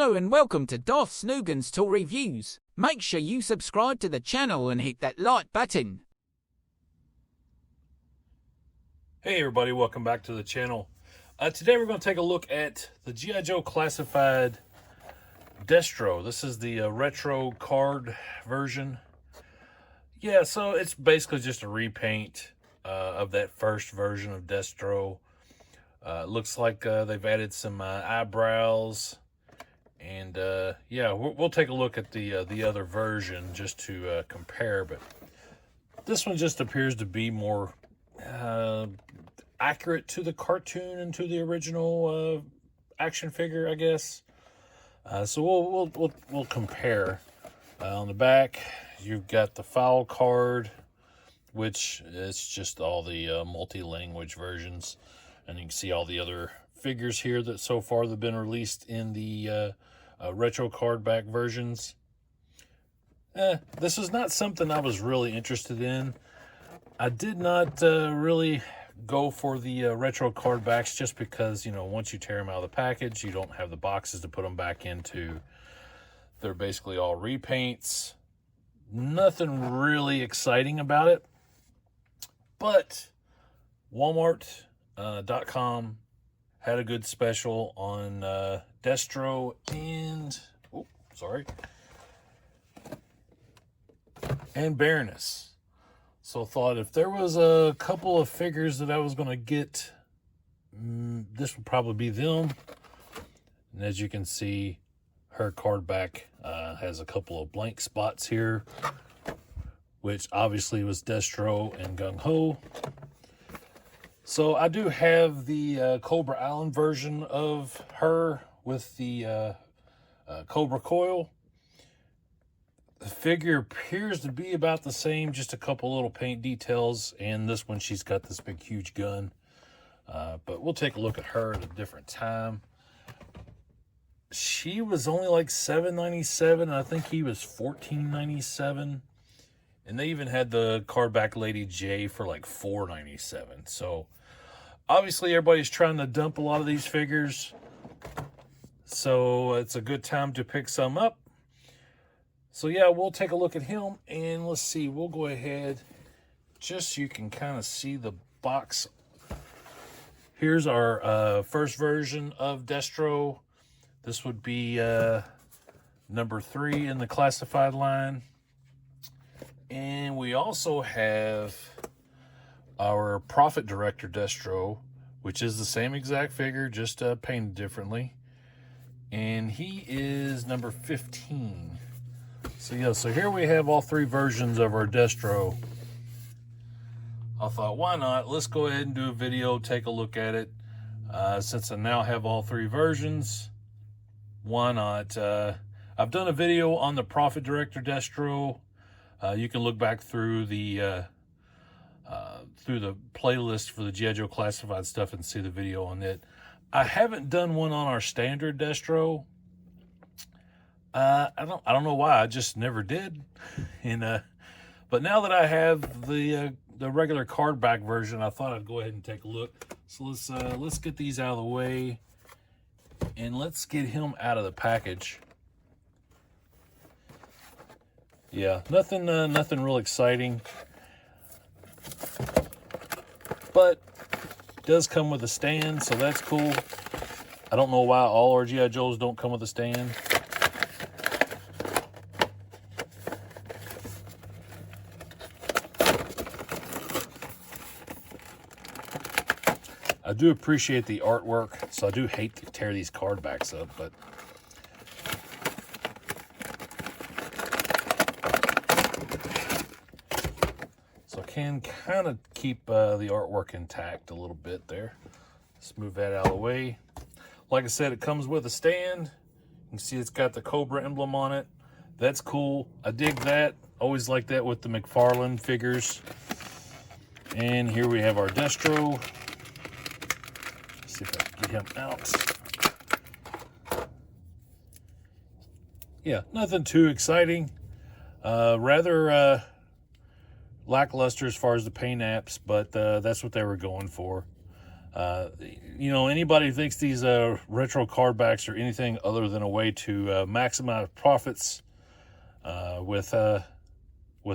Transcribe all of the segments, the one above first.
Hello and welcome to Darth Snoogan's Tool Reviews. Make sure you subscribe to the channel and hit that like button. Hey everybody, welcome back to the channel. Today we're going to take a look at the G.I. Joe Classified Destro. This is the retro card version. Yeah, so it's basically just a repaint of that first version of Destro. Looks like they've added some eyebrows. And yeah, we'll take a look at the other version just to compare. But this one just appears to be more accurate to the cartoon and to the original action figure, I guess. So we'll compare. On the back, you've got the file card, which is just all the multi-language versions, and you can see all the other figures here that so far have been released in the retro card back versions. This is not something I was really interested in. I did not really go for the retro card backs just because, you know, once you tear them out of the package, you don't have the boxes to put them back into. They're basically all repaints. Nothing really exciting about it. But Walmart.com had a good special on Destro and Baroness. So thought if there was a couple of figures that I was going to get, this would probably be them. And as you can see, her card back has a couple of blank spots here, which obviously was Destro and Gung Ho. So I do have the Cobra Island version of her with the Cobra coil. The figure appears to be about the same, just a couple little paint details, and this one she's got this big huge gun. But we'll take a look at her at a different time. She was only like $7.97, and I think he was $14.97. And they even had the card back Lady J for like $4.97. So obviously everybody's trying to dump a lot of these figures, so it's a good time to pick some up. So yeah, we'll take a look at him, and let's see, we'll go ahead just so you can kind of see the box. Here's our first version of Destro. This would be number 3 in the classified line. And we also have our Profit Director Destro, which is the same exact figure, just painted differently. And he is number 15. So yeah, so here we have all 3 versions of our Destro. I thought, why not? Let's go ahead and do a video, take a look at it. Since I now have all 3 versions, why not? I've done a video on the Profit Director Destro. You can look back through the playlist for the G.I. Joe Classified stuff and see the video on it. I haven't done one on our standard Destro. I don't know why. I just never did. And but now that I have the regular card back version, I thought I'd go ahead and take a look. So let's get these out of the way, and let's get him out of the package. Yeah, nothing real exciting, but it does come with a stand, so that's cool. I don't know why all our G.I. Joes don't come with a stand. I do appreciate the artwork, so I do hate to tear these card backs up, but so I can kind of keep the artwork intact a little bit there. Let's move that out of the way. Like I said, it comes with a stand. You can see it's got the Cobra emblem on it. That's cool. I dig that. Always like that with the McFarlane figures. And here we have our Destro. See if I can get him out. Yeah, nothing too exciting. Rather lackluster as far as the paint apps, but that's what they were going for. You know, anybody who thinks these retro card backs are anything other than a way to maximize profits with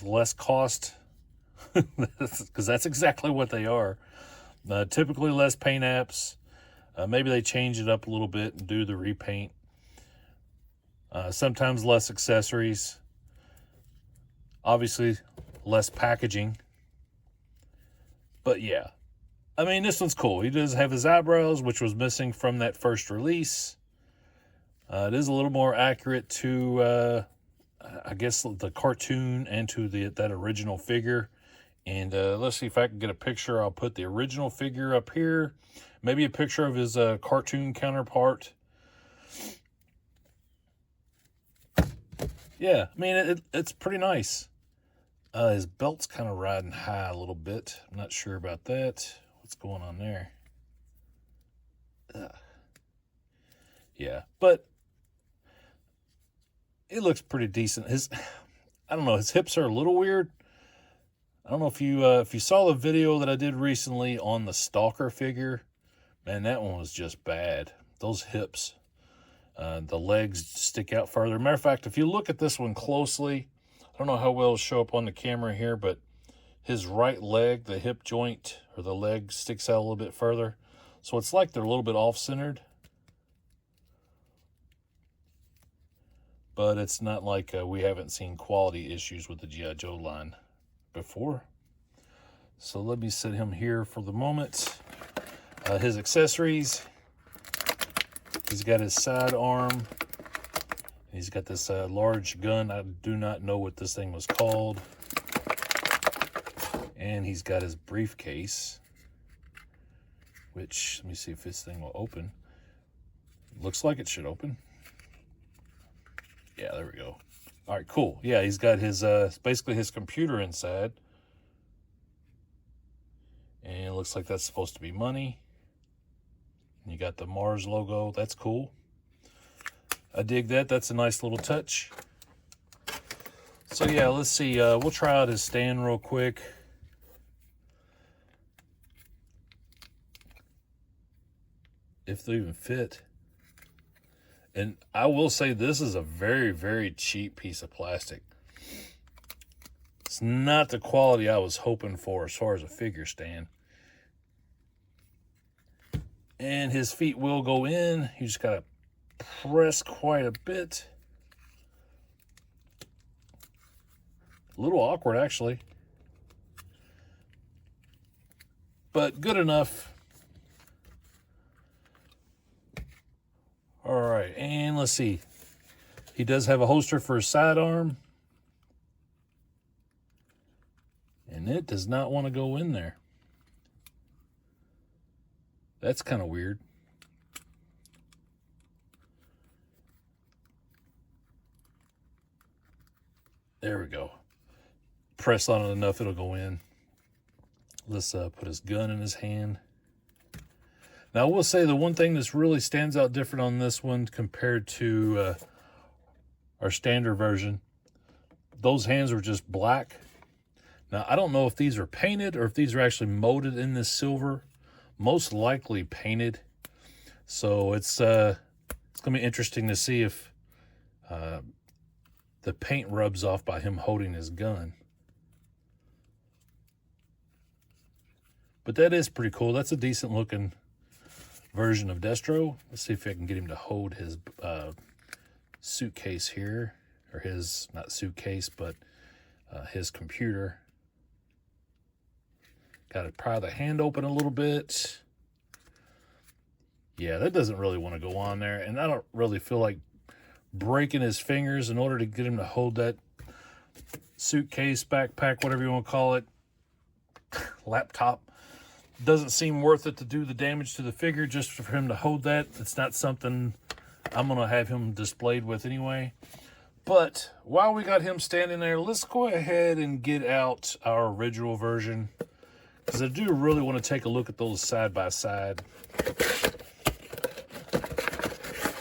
less cost, because that's exactly what they are. Typically less paint apps. Maybe they change it up a little bit and do the repaint. Sometimes less accessories. Obviously, less packaging. But yeah. I mean, this one's cool. He does have his eyebrows, which was missing from that first release. It is a little more accurate to, I guess, the cartoon and to that original figure. And let's see if I can get a picture. I'll put the original figure up here. Maybe a picture of his cartoon counterpart. Yeah, I mean, it's pretty nice. His belt's kind of riding high a little bit. I'm not sure about that. What's going on there? Yeah, but it looks pretty decent. I don't know, his hips are a little weird. I don't know if you saw the video that I did recently on the Stalker figure. Man, that one was just bad. Those hips, the legs stick out further. Matter of fact, if you look at this one closely, I don't know how well it'll show up on the camera here, but his right leg, the hip joint or the leg sticks out a little bit further. So it's like they're a little bit off-centered. But it's not like we haven't seen quality issues with the G.I. Joe line before. So let me set him here for the moment. His accessories. He's got his sidearm. He's got this large gun. I do not know what this thing was called. And he's got his briefcase, which, let me see if this thing will open. Looks like it should open. Yeah, there we go. All right, cool. Yeah, he's got his, basically his computer inside. And it looks like that's supposed to be money. And you got the Mars logo. That's cool. I dig that. That's a nice little touch. So yeah, let's see. We'll try out his stand real quick. If they even fit. And I will say this is a very, very cheap piece of plastic. It's not the quality I was hoping for as far as a figure stand. And his feet will go in. You just got to press quite a bit. A little awkward, actually. But good enough. All right, and let's see. He does have a holster for his sidearm. And it does not want to go in there. That's kind of weird. There we go. Press on it enough, it'll go in. Let's put his gun in his hand. Now, I will say the one thing that's really stands out different on this one compared to our standard version, those hands were just black. Now, I don't know if these are painted or if these are actually molded in this silver. Most likely painted. So it's going to be interesting to see if the paint rubs off by him holding his gun. But that is pretty cool. That's a decent looking version of Destro. Let's see if I can get him to hold his suitcase here. Or his, not suitcase, but his computer. Got to pry the hand open a little bit. Yeah, that doesn't really want to go on there. And I don't really feel like breaking his fingers in order to get him to hold that suitcase, backpack, whatever you want to call it, laptop. Doesn't seem worth it to do the damage to the figure just for him to hold that. It's not something I'm going to have him displayed with anyway. But while we got him standing there, let's go ahead and get out our original version, because I do really want to take a look at those side by side.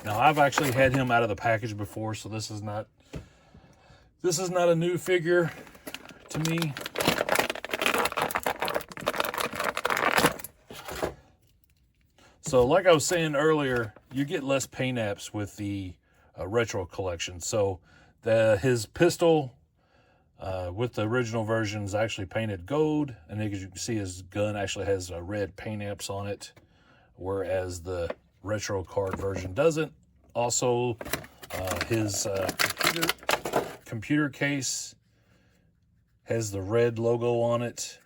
Now, I've actually had him out of the package before, so this is not a new figure to me. So like I was saying earlier, you get less paint apps with the retro collection. So his pistol with the original version is actually painted gold, and as you can see, his gun actually has red paint apps on it, whereas the retro card version doesn't. Also, his computer case has the red logo on it.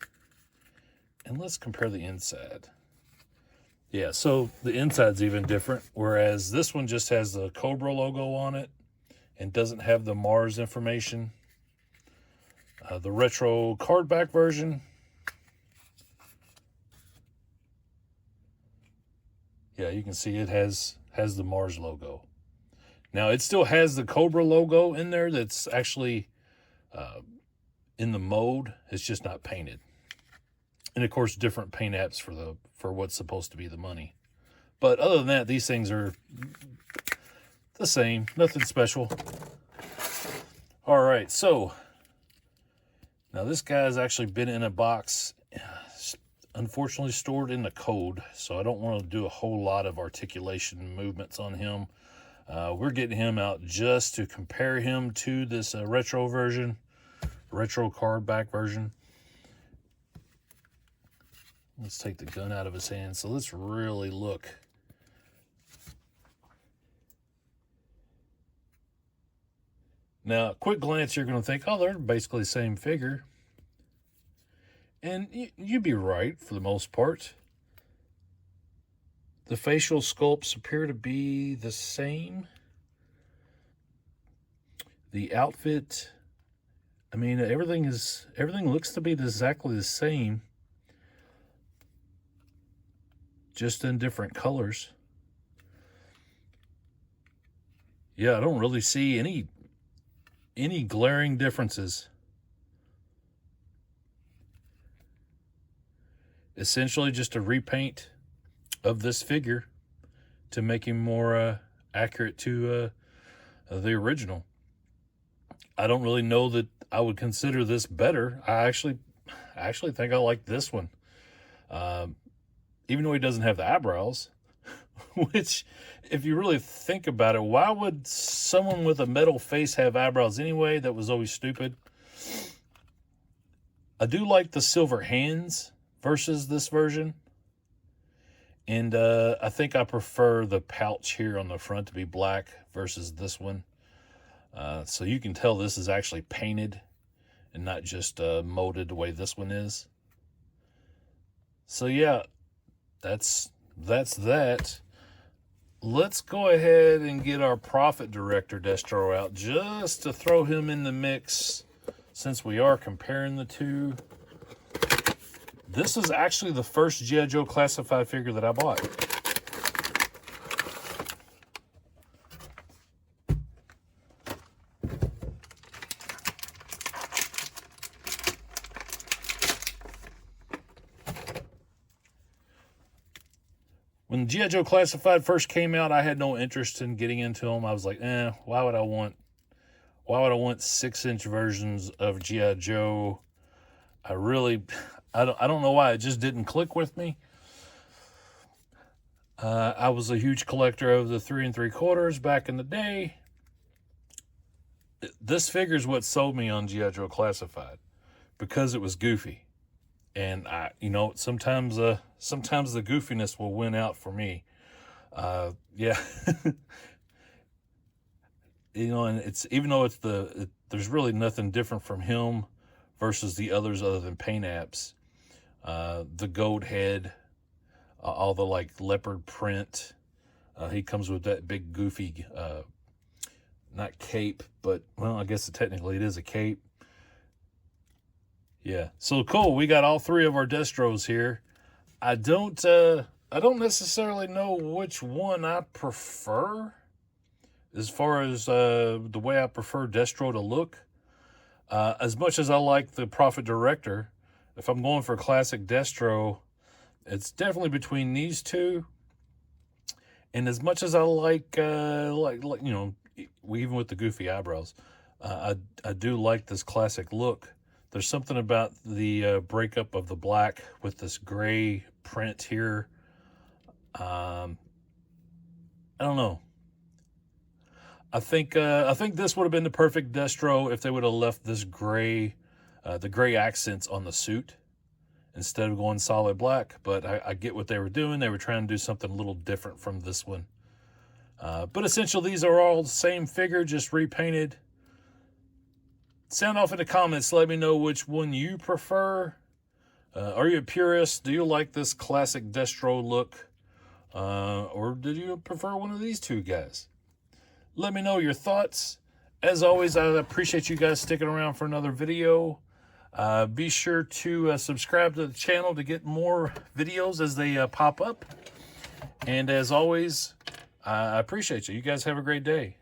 And let's compare the inside. Yeah, so the inside's even different, whereas this one just has the Cobra logo on it and doesn't have the Mars information. The retro card back version, yeah, you can see it has the Mars logo. Now, it still has the Cobra logo in there that's actually in the mode. It's just not painted. And, of course, different paint apps for what's supposed to be the money. But other than that, these things are the same. Nothing special. All right, so now this guy's actually been in a box, unfortunately stored in the code, so I don't want to do a whole lot of articulation movements on him. We're getting him out just to compare him to this retro version, retro card back version. Let's take the gun out of his hand. So let's really look. Now, quick glance, you're going to think, oh, they're basically the same figure. And you'd be right for the most part. The facial sculpts appear to be the same. The outfit, I mean, everything looks to be exactly the same, just in different colors. Yeah, I don't really see any glaring differences. Essentially just a repaint of this figure to make him more accurate to the original. I don't really know that I would consider this better. I actually think I like this one. Even though he doesn't have the eyebrows, which, if you really think about it, why would someone with a metal face have eyebrows anyway? That was always stupid. I do like the silver hands versus this version. And I think I prefer the pouch here on the front to be black versus this one. So you can tell this is actually painted and not just molded the way this one is. So yeah, that's that. Let's go ahead and get our Profit Director Destro out just to throw him in the mix since we are comparing the two. This is actually the first G.I. Joe classified figure that I bought. When G.I. Joe Classified first came out, I had no interest in getting into them. I was like, why would I want 6-inch versions of G.I. Joe? I don't know why. It just didn't click with me. I was a huge collector of the 3 3/4 back in the day. This figure is what sold me on G.I. Joe Classified because it was goofy. And sometimes the goofiness will win out for me. Yeah. And it's, even though there's really nothing different from him versus the others other than paint apps. The goat head, all the like leopard print. He comes with that big goofy, not cape, but well, I guess technically it is a cape. Yeah, so cool. We got all three of our Destros here. I don't necessarily know which one I prefer as far as the way I prefer Destro to look. As much as I like the Profit Director, if I'm going for classic Destro, it's definitely between these two. And as much as I like even with the goofy eyebrows, I do like this classic look. There's something about the breakup of the black with this gray print here. I don't know. I think this would have been the perfect Destro if they would have left this gray, the gray accents on the suit instead of going solid black. But I get what they were doing. They were trying to do something a little different from this one. But essentially, these are all the same figure, just repainted. Sound off in the comments. Let me know which one you prefer. Are you a purist? Do you like this classic Destro look? Or did you prefer one of these two guys? Let me know your thoughts. As always, I appreciate you guys sticking around for another video. Be sure to subscribe to the channel to get more videos as they pop up. And as always, I appreciate you. You guys have a great day.